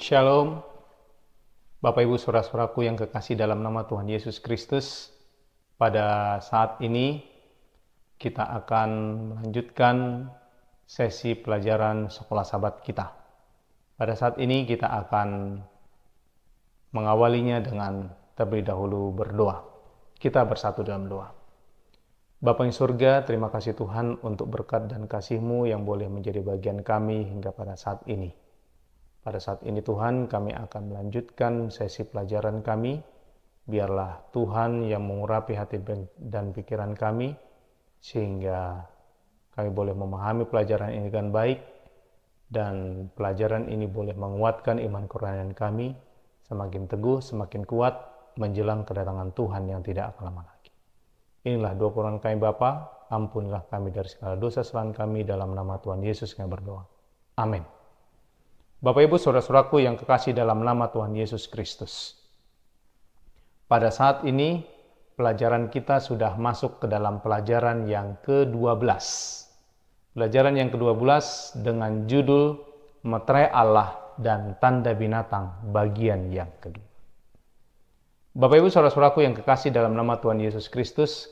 Shalom, Bapak Ibu Saudara-saudaraku yang kekasih dalam nama Tuhan Yesus Kristus. Pada saat ini kita akan melanjutkan sesi pelajaran sekolah sahabat kita. Pada saat ini kita akan mengawalinya dengan terlebih dahulu berdoa. Kita bersatu dalam doa. Bapa yang surga, terima kasih Tuhan untuk berkat dan kasih-Mu yang boleh menjadi bagian kami hingga pada saat ini. Pada saat ini Tuhan, kami akan melanjutkan sesi pelajaran kami. Biarlah Tuhan yang mengurapi hati dan pikiran kami, sehingga kami boleh memahami pelajaran ini dengan baik, dan pelajaran ini boleh menguatkan iman kerohanian kami, semakin teguh, semakin kuat, menjelang kedatangan Tuhan yang tidak akan lama lagi. Inilah doa Quran kami Bapa, ampunilah kami dari segala dosa kesalahan kami, dalam nama Tuhan Yesus kami berdoa. Amin. Bapak Ibu Saudara-saudaraku yang kekasih dalam nama Tuhan Yesus Kristus. Pada saat ini pelajaran kita sudah masuk ke dalam pelajaran yang ke-12. Pelajaran yang ke-12 dengan judul Meterai Allah dan Tanda Binatang bagian yang kedua. Bapak Ibu Saudara-saudaraku yang kekasih dalam nama Tuhan Yesus Kristus,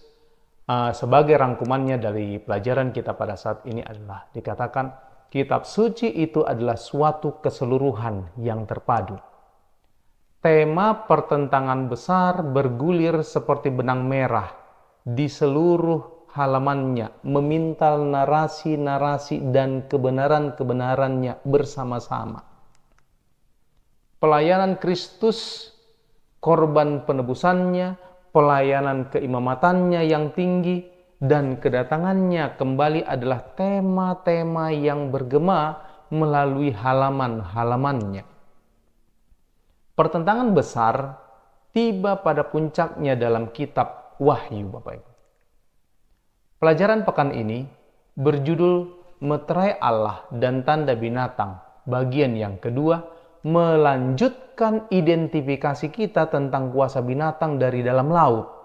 sebagai rangkumannya dari pelajaran kita pada saat ini adalah dikatakan Kitab suci itu adalah suatu keseluruhan yang terpadu. Tema pertentangan besar bergulir seperti benang merah di seluruh halamannya, memintal narasi-narasi dan kebenaran-kebenarannya bersama-sama. Pelayanan Kristus, korban penebusannya, pelayanan keimamatannya yang tinggi, dan kedatangannya kembali adalah tema-tema yang bergema melalui halaman-halamannya. Pertentangan besar tiba pada puncaknya dalam kitab Wahyu, Bapak Ibu. Pelajaran pekan ini berjudul Meterai Allah dan Tanda Binatang bagian yang kedua, melanjutkan identifikasi kita tentang kuasa binatang dari dalam laut,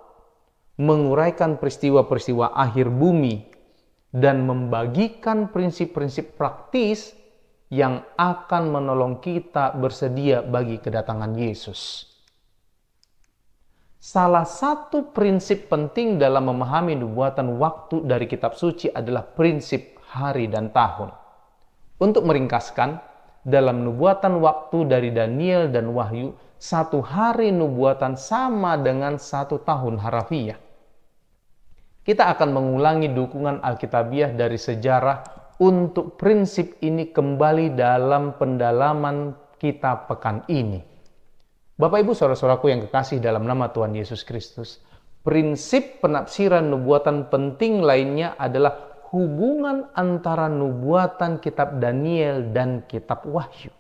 menguraikan peristiwa-peristiwa akhir bumi, dan membagikan prinsip-prinsip praktis yang akan menolong kita bersedia bagi kedatangan Yesus. Salah satu prinsip penting dalam memahami nubuatan waktu dari kitab suci adalah prinsip hari dan tahun. Untuk meringkaskan, dalam nubuatan waktu dari Daniel dan Wahyu, satu hari nubuatan sama dengan satu tahun harafiah. Kita akan mengulangi dukungan Alkitabiah dari sejarah untuk prinsip ini kembali dalam pendalaman kita pekan ini. Bapak Ibu Saudara-saudaraku yang kekasih dalam nama Tuhan Yesus Kristus, prinsip penafsiran nubuatan penting lainnya adalah hubungan antara nubuatan kitab Daniel dan kitab Wahyu.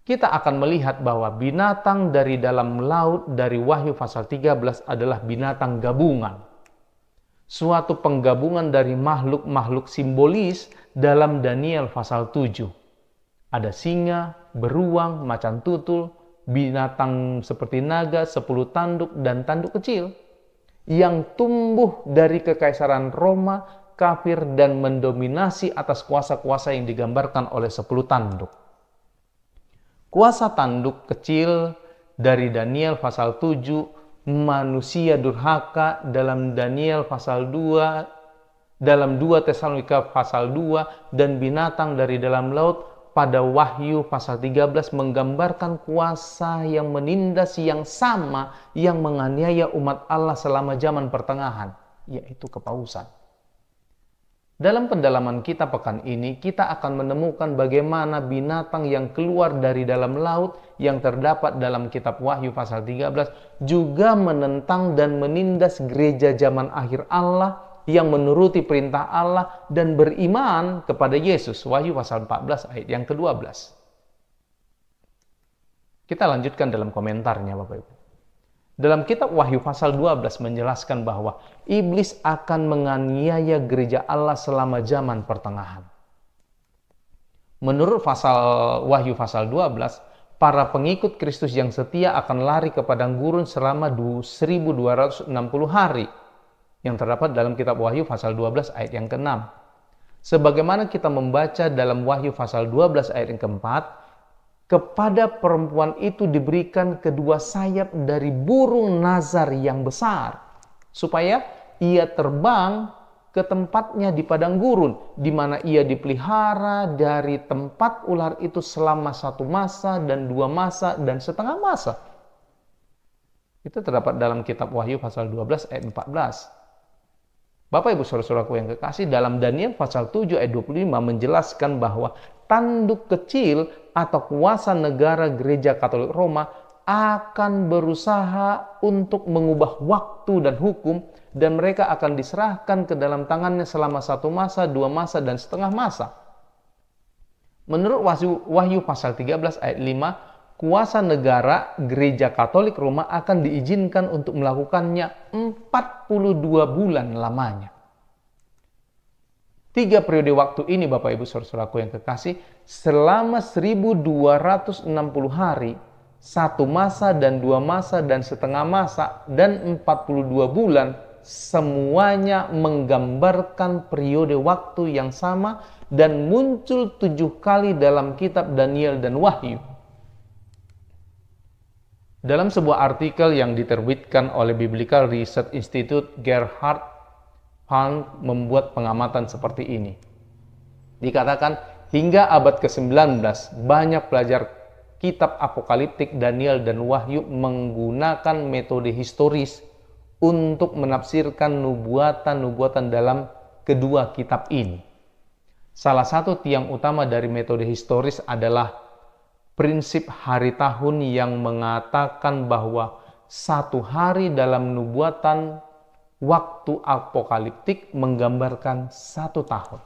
Kita akan melihat bahwa binatang dari dalam laut dari Wahyu pasal 13 adalah binatang gabungan. Suatu penggabungan dari makhluk-makhluk simbolis dalam Daniel pasal 7. Ada singa, beruang, macan tutul, binatang seperti naga, 10 tanduk, dan tanduk kecil yang tumbuh dari kekaisaran Roma kafir dan mendominasi atas kuasa-kuasa yang digambarkan oleh 10 tanduk. Kuasa tanduk kecil dari Daniel pasal 7, manusia durhaka dalam Daniel pasal 2, dalam 2 Tesalonika pasal 2, dan binatang dari dalam laut pada Wahyu pasal 13 menggambarkan kuasa yang menindas yang sama yang menganiaya umat Allah selama zaman pertengahan, yaitu kepausan. Dalam pendalaman kita pekan ini, kita akan menemukan bagaimana binatang yang keluar dari dalam laut yang terdapat dalam kitab Wahyu pasal 13 juga menentang dan menindas gereja zaman akhir Allah yang menuruti perintah Allah dan beriman kepada Yesus. Wahyu pasal 14 ayat yang ke-12. Kita lanjutkan dalam komentarnya Bapak Ibu. Dalam kitab Wahyu pasal 12 menjelaskan bahwa iblis akan menganiaya gereja Allah selama zaman pertengahan. Menurut Wahyu pasal 12, para pengikut Kristus yang setia akan lari ke padang gurun selama 1260 hari yang terdapat dalam kitab Wahyu pasal 12 ayat yang ke-6. Sebagaimana kita membaca dalam Wahyu pasal 12 ayat yang ke-4, kepada perempuan itu diberikan kedua sayap dari burung nazar yang besar, supaya ia terbang ke tempatnya di padang gurun, di mana ia dipelihara dari tempat ular itu selama 1 masa dan 2 masa dan setengah masa. Itu terdapat dalam kitab Wahyu pasal 12 ayat 14. Bapak Ibu Saudara-saudaraku yang kekasih, dalam Daniel pasal 7 ayat 25 menjelaskan bahwa tanduk kecil atau kuasa negara gereja Katolik Roma akan berusaha untuk mengubah waktu dan hukum, dan mereka akan diserahkan ke dalam tangannya selama 1 masa, 2 masa, dan setengah masa. Menurut Wahyu pasal 13 ayat 5, kuasa negara gereja Katolik Roma akan diizinkan untuk melakukannya 42 bulan lamanya. 3 periode waktu ini Bapak Ibu Saudara-saudaraku yang kekasih, selama 1260 hari, 1 masa dan 2 masa dan setengah masa dan 42 bulan, semuanya menggambarkan periode waktu yang sama dan muncul 7 kali dalam kitab Daniel dan Wahyu. Dalam sebuah artikel yang diterbitkan oleh Biblical Research Institute, Gerhard Hahn membuat pengamatan seperti ini. Dikatakan hingga abad ke-19 banyak pelajar kitab apokaliptik Daniel dan Wahyu menggunakan metode historis untuk menafsirkan nubuatan-nubuatan dalam kedua kitab ini. Salah satu tiang utama dari metode historis adalah prinsip hari tahun yang mengatakan bahwa 1 hari dalam nubuatan waktu apokaliptik menggambarkan 1 tahun.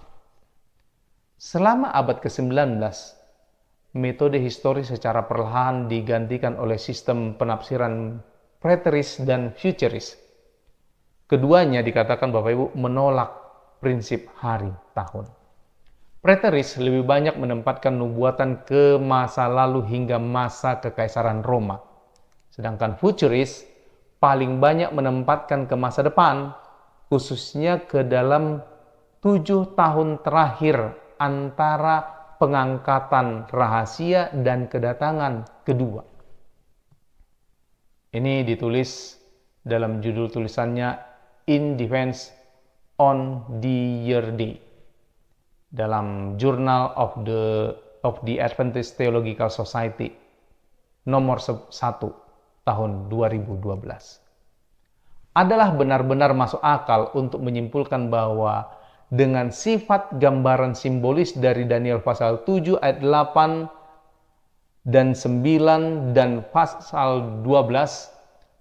Selama abad ke-19, metode historis secara perlahan digantikan oleh sistem penafsiran preterist dan futurist. Keduanya dikatakan Bapak Ibu menolak prinsip hari tahun. Preterist lebih banyak menempatkan nubuatan ke masa lalu hingga masa kekaisaran Roma. Sedangkan futurist paling banyak menempatkan ke masa depan, khususnya ke dalam 7 tahun terakhir antara pengangkatan rahasia dan kedatangan kedua. Ini ditulis dalam judul tulisannya In Defense on the Year Day dalam Journal of the Adventist Theological Society nomor 1 tahun 2012. Adalah benar-benar masuk akal untuk menyimpulkan bahwa dengan sifat gambaran simbolis dari Daniel pasal 7 ayat 8 dan 9 dan pasal 12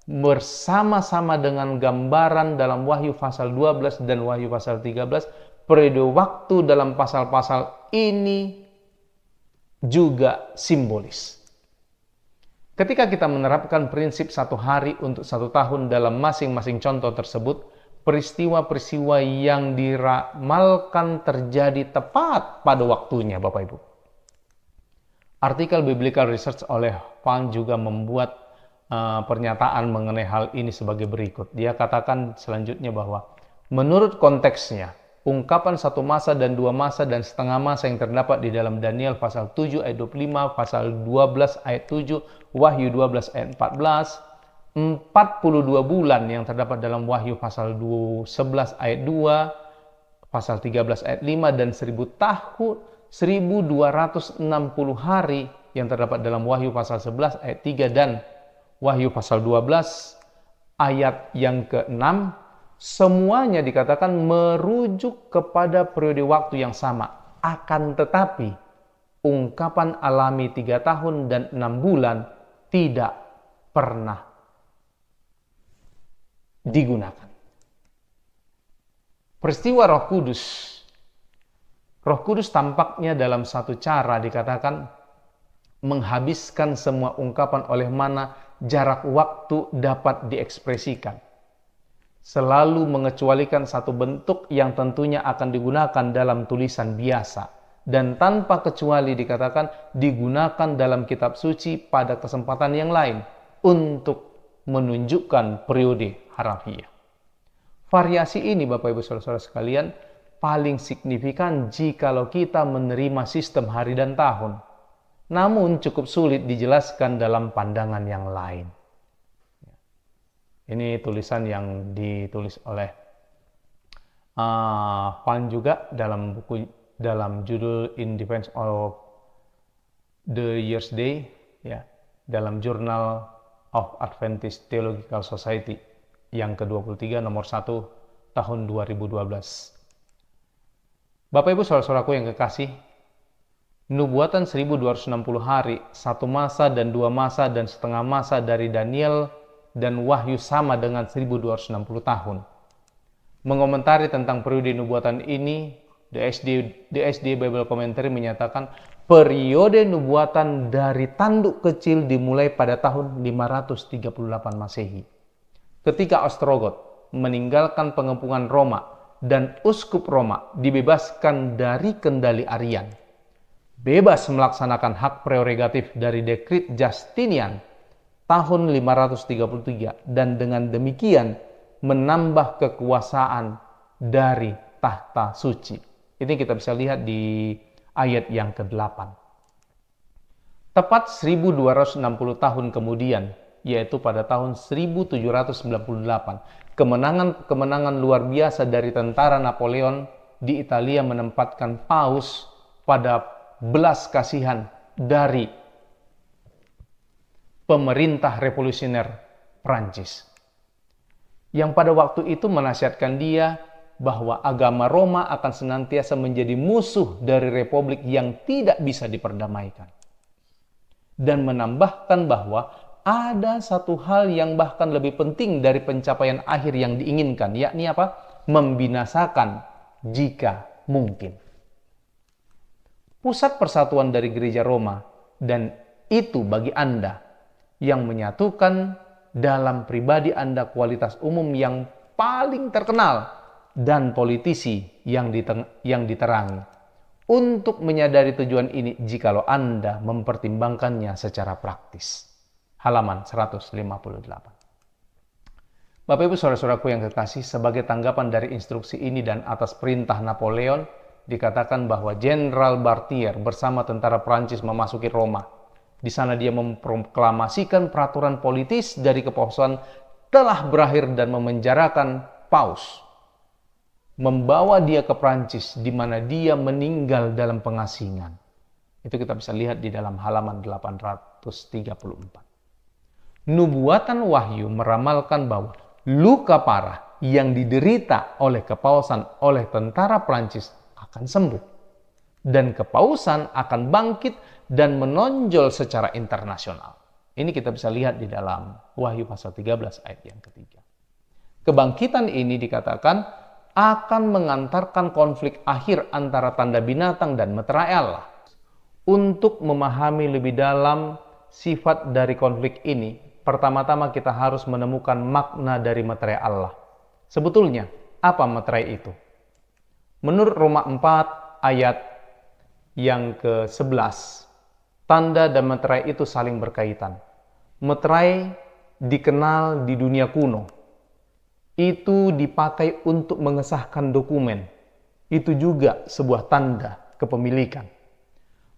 bersama-sama dengan gambaran dalam Wahyu pasal 12 dan Wahyu pasal 13, periode waktu dalam pasal-pasal ini juga simbolis. Ketika kita menerapkan prinsip 1 hari untuk 1 tahun dalam masing-masing contoh tersebut, peristiwa-peristiwa yang diramalkan terjadi tepat pada waktunya, Bapak Ibu. Artikel Biblical Research oleh Hahn juga membuat pernyataan mengenai hal ini sebagai berikut. Dia katakan selanjutnya bahwa menurut konteksnya, ungkapan satu masa dan dua masa dan setengah masa yang terdapat di dalam Daniel pasal 7 ayat 25, pasal 12 ayat 7, Wahyu 12 ayat 14, 42 bulan yang terdapat dalam Wahyu pasal 11 ayat 2, pasal 13 ayat 5, dan 1000 tahun, 1260 hari yang terdapat dalam Wahyu pasal 11 ayat 3 dan Wahyu pasal 12 ayat yang ke-6, semuanya dikatakan merujuk kepada periode waktu yang sama. Akan tetapi, ungkapan alami 3 tahun dan 6 bulan tidak pernah digunakan. Peristiwa Roh Kudus tampaknya dalam satu cara dikatakan menghabiskan semua ungkapan oleh mana jarak waktu dapat diekspresikan. Selalu mengecualikan satu bentuk yang tentunya akan digunakan dalam tulisan biasa. Dan tanpa kecuali dikatakan digunakan dalam kitab suci pada kesempatan yang lain untuk menunjukkan periode harafiah. Variasi ini Bapak Ibu Saudara-saudara sekalian paling signifikan jikalau kita menerima sistem hari dan tahun. Namun cukup sulit dijelaskan dalam pandangan yang lain. Ini tulisan yang ditulis oleh Van juga dalam judul In Defense of the Year's Day, ya, dalam Journal of Adventist Theological Society yang ke-23 nomor 1 tahun 2012. Bapak Ibu saudara-saudaraku yang kekasih, nubuatan 1260 hari, satu masa dan dua masa dan setengah masa dari Daniel dan Wahyu sama dengan 1260 tahun. Mengomentari tentang periode nubuatan ini, DSD Bible Commentary menyatakan periode nubuatan dari tanduk kecil dimulai pada tahun 538 Masehi. Ketika Ostrogoth meninggalkan pengepungan Roma dan uskup Roma dibebaskan dari kendali Arian, bebas melaksanakan hak prerogatif dari dekrit Justinian tahun 533 dan dengan demikian menambah kekuasaan dari tahta suci. Ini kita bisa lihat di ayat yang ke-8. Tepat 1260 tahun kemudian, yaitu pada tahun 1798, kemenangan luar biasa dari tentara Napoleon di Italia menempatkan Paus pada belas kasihan dari pemerintah revolusioner Prancis, yang pada waktu itu menasihatkan dia bahwa agama Roma akan senantiasa menjadi musuh dari republik yang tidak bisa diperdamaikan, dan menambahkan bahwa ada satu hal yang bahkan lebih penting dari pencapaian akhir yang diinginkan, yakni apa? Membinasakan jika mungkin. Pusat persatuan dari gereja Roma, dan itu bagi Anda yang menyatukan dalam pribadi Anda kualitas umum yang paling terkenal dan politisi yang diterangi, untuk menyadari tujuan ini jikalau Anda mempertimbangkannya secara praktis. Halaman 158. Bapak Ibu saudara-saudaraku yang kekasih, sebagai tanggapan dari instruksi ini dan atas perintah Napoleon, dikatakan bahwa Jenderal Berthier bersama tentara Prancis memasuki Roma. Di sana dia memproklamasikan peraturan politis dari kepausan telah berakhir dan memenjarakan Paus, membawa dia ke Prancis di mana dia meninggal dalam pengasingan. Itu kita bisa lihat di dalam halaman 834. Nubuatan Wahyu meramalkan bahwa luka parah yang diderita oleh kepausan oleh tentara Prancis akan sembuh, dan kepausan akan bangkit dan menonjol secara internasional. Ini kita bisa lihat di dalam Wahyu pasal 13 ayat yang ketiga. Kebangkitan ini dikatakan akan mengantarkan konflik akhir antara tanda binatang dan meterai Allah. Untuk memahami lebih dalam sifat dari konflik ini, pertama-tama kita harus menemukan makna dari meterai Allah. Sebetulnya, apa meterai itu? Menurut Roma 4 ayat yang ke-11, tanda dan meterai itu saling berkaitan. Meterai dikenal di dunia kuno. Itu dipakai untuk mengesahkan dokumen. Itu juga sebuah tanda kepemilikan.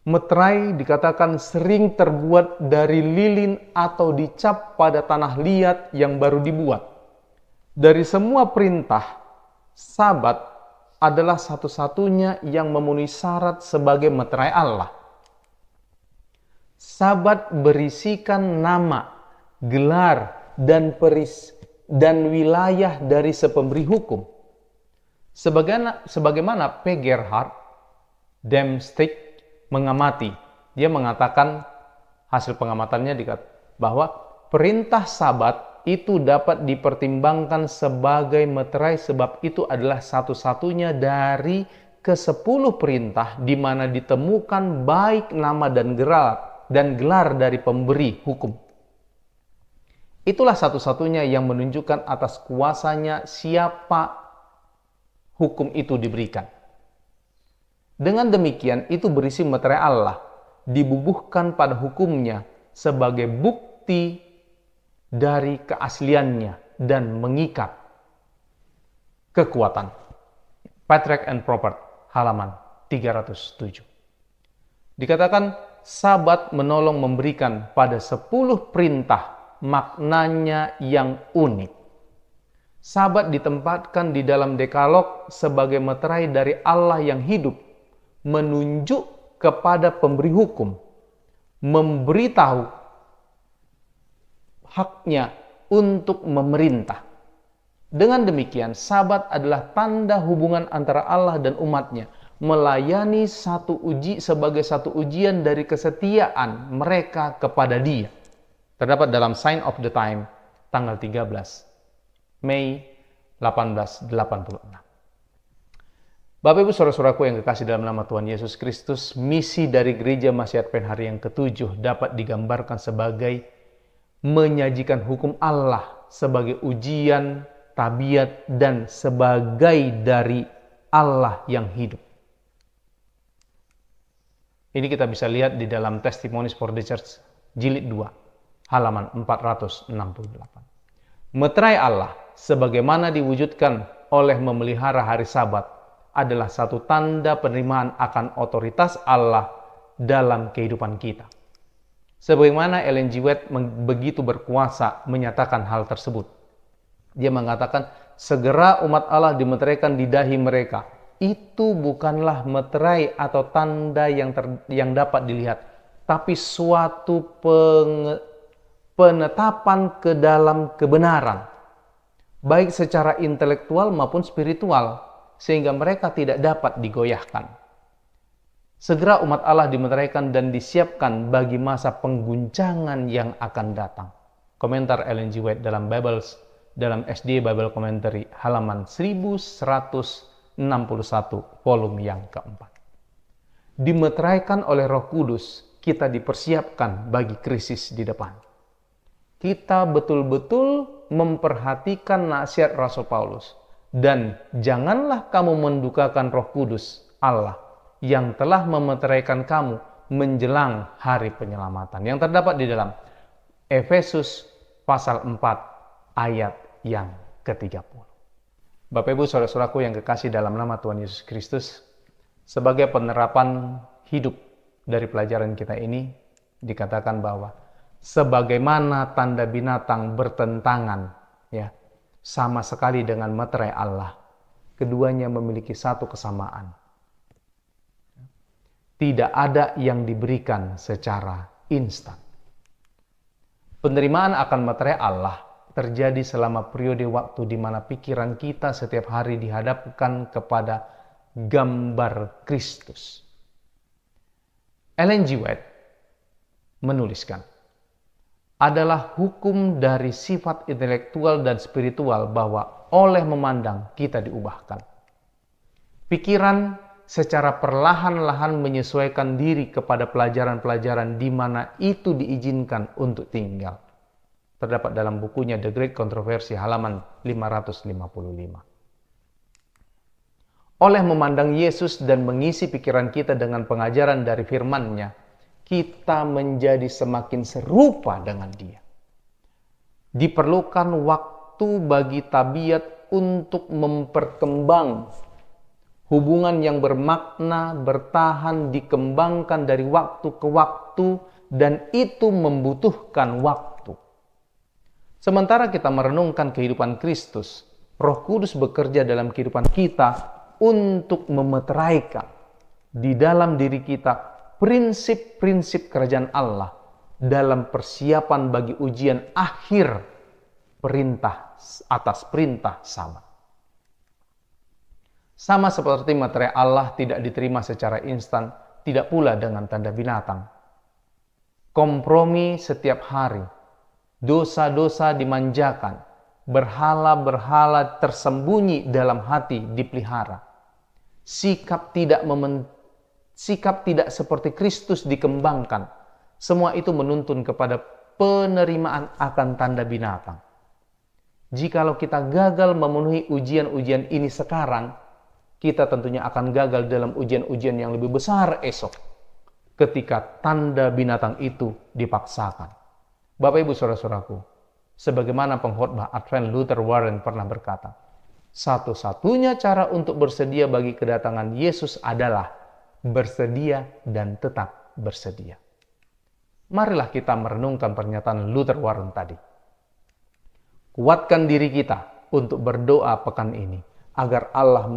Meterai dikatakan sering terbuat dari lilin atau dicap pada tanah liat yang baru dibuat. Dari semua perintah, Sabat adalah satu-satunya yang memenuhi syarat sebagai meterai Allah. Sabat berisikan nama, gelar, dan wilayah dari sepemberi hukum. Sebagaimana P. Gerhard Demstick mengamati, dia mengatakan hasil pengamatannya bahwa perintah Sabat itu dapat dipertimbangkan sebagai meterai sebab itu adalah satu-satunya dari ke-10 perintah di mana ditemukan baik nama dan gelar dari pemberi hukum. Itulah satu-satunya yang menunjukkan atas kuasanya siapa hukum itu diberikan. Dengan demikian, itu berisi meterai Allah, dibubuhkan pada hukumnya sebagai bukti dari keasliannya dan mengikat kekuatan. Patrick and Probert, halaman 307. Dikatakan, Sabat menolong memberikan pada 10 perintah maknanya yang unik. Sabat ditempatkan di dalam Dekalog sebagai meterai dari Allah yang hidup, menunjuk kepada pemberi hukum, memberitahu haknya untuk memerintah. Dengan demikian, Sabat adalah tanda hubungan antara Allah dan umatnya, melayani sebagai satu ujian dari kesetiaan mereka kepada Dia. Terdapat dalam Sign of the Time, tanggal 13 Mei 1886. Bapak Ibu Saudara-saudaraku yang kekasih dalam nama Tuhan Yesus Kristus, misi dari Gereja Masih Advent hari yang ke-7 dapat digambarkan sebagai menyajikan hukum Allah sebagai ujian, tabiat, dan sebagai dari Allah yang hidup. Ini kita bisa lihat di dalam Testimonies for the Church, jilid 2, halaman 468. Meterai Allah, sebagaimana diwujudkan oleh memelihara hari Sabat, adalah satu tanda penerimaan akan otoritas Allah dalam kehidupan kita. Sebagaimana Ellen G. White begitu berkuasa menyatakan hal tersebut. Dia mengatakan, segera umat Allah dimeteraikan di dahi mereka. Itu bukanlah meterai atau tanda yang dapat dilihat, tapi suatu penetapan ke dalam kebenaran, baik secara intelektual maupun spiritual, sehingga mereka tidak dapat digoyahkan. Segera umat Allah dimeteraikan dan disiapkan bagi masa pengguncangan yang akan datang. Komentar Ellen G. White dalam SDA Bible Commentary halaman 1161 volume yang keempat. Dimeteraikan oleh Roh Kudus, kita dipersiapkan bagi krisis di depan. Kita betul-betul memperhatikan nasihat Rasul Paulus. Dan janganlah kamu mendukakan Roh Kudus Allah yang telah memeteraikan kamu menjelang hari penyelamatan. Yang terdapat di dalam Efesus pasal 4 ayat yang ke-30. Bapak Ibu Saudara-saudaraku yang kekasih dalam nama Tuhan Yesus Kristus, sebagai penerapan hidup dari pelajaran kita ini, dikatakan bahwa sebagaimana tanda binatang bertentangan, ya, sama sekali dengan meterai Allah, keduanya memiliki satu kesamaan. Tidak ada yang diberikan secara instan. Penerimaan akan meterai Allah terjadi selama periode waktu di mana pikiran kita setiap hari dihadapkan kepada gambar Kristus. Ellen G. White menuliskan, adalah hukum dari sifat intelektual dan spiritual bahwa oleh memandang kita diubahkan. Pikiran secara perlahan-lahan menyesuaikan diri kepada pelajaran-pelajaran di mana itu diizinkan untuk tinggal. Terdapat dalam bukunya The Great Controversy halaman 555. Oleh memandang Yesus dan mengisi pikiran kita dengan pengajaran dari firman-Nya, kita menjadi semakin serupa dengan Dia. Diperlukan waktu bagi tabiat untuk Hubungan yang bermakna, bertahan, dikembangkan dari waktu ke waktu, dan itu membutuhkan waktu. Sementara kita merenungkan kehidupan Kristus, Roh Kudus bekerja dalam kehidupan kita untuk memeteraikan di dalam diri kita prinsip-prinsip kerajaan Allah dalam persiapan bagi ujian akhir perintah atas perintah sabat. Sama seperti materai Allah tidak diterima secara instan, tidak pula dengan tanda binatang. Kompromi setiap hari, dosa-dosa dimanjakan, berhala-berhala tersembunyi dalam hati dipelihara. Sikap tidak seperti Kristus dikembangkan. Semua itu menuntun kepada penerimaan akan tanda binatang. Jikalau kita gagal memenuhi ujian-ujian ini sekarang, kita tentunya akan gagal dalam ujian-ujian yang lebih besar esok ketika tanda binatang itu dipaksakan. Bapak Ibu Saudara-saudaraku, sebagaimana pengkhotbah Advent Luther Warren pernah berkata, satu-satunya cara untuk bersedia bagi kedatangan Yesus adalah bersedia dan tetap bersedia. Marilah kita merenungkan pernyataan Luther Warren tadi. Kuatkan diri kita untuk berdoa pekan ini, agar Allah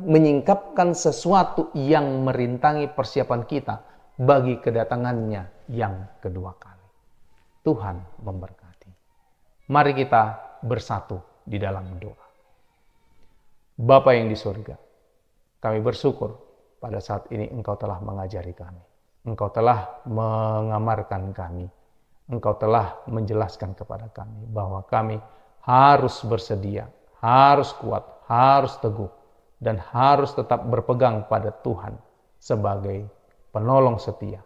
menyingkapkan sesuatu yang merintangi persiapan kita bagi kedatangannya yang kedua kali. Tuhan memberkati. Mari kita bersatu di dalam doa. Bapa yang di surga, kami bersyukur pada saat ini Engkau telah mengajari kami. Engkau telah mengamarkan kami. Engkau telah menjelaskan kepada kami bahwa kami harus bersedia, harus kuat, harus teguh, dan harus tetap berpegang pada Tuhan sebagai penolong setia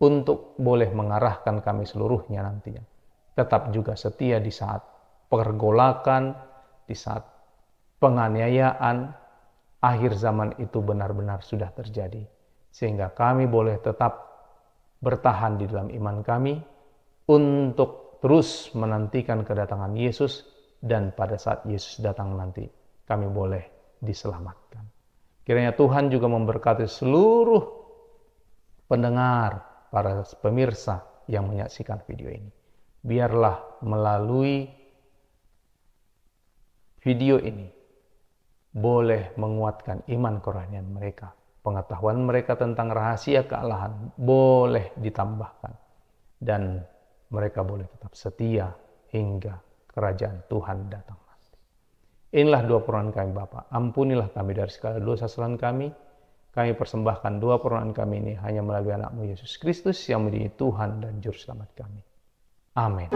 untuk boleh mengarahkan kami seluruhnya nantinya. Tetap juga setia di saat pergolakan, di saat penganiayaan, akhir zaman itu benar-benar sudah terjadi. Sehingga kami boleh tetap bertahan di dalam iman kami untuk terus menantikan kedatangan Yesus. Dan pada saat Yesus datang nanti, kami boleh diselamatkan. Kiranya Tuhan juga memberkati seluruh pendengar, para pemirsa yang menyaksikan video ini. Biarlah melalui video ini, boleh menguatkan iman kerohanian mereka. Pengetahuan mereka tentang rahasia kealahan boleh ditambahkan. Dan mereka boleh tetap setia hingga kerajaan Tuhan datang nanti. Inilah doa permohonan kami Bapa. Ampunilah kami dari segala dosa kesalahan kami. Kami persembahkan doa permohonan kami ini hanya melalui anak-Mu Yesus Kristus yang menjadi Tuhan dan Juru Selamat kami. Amin.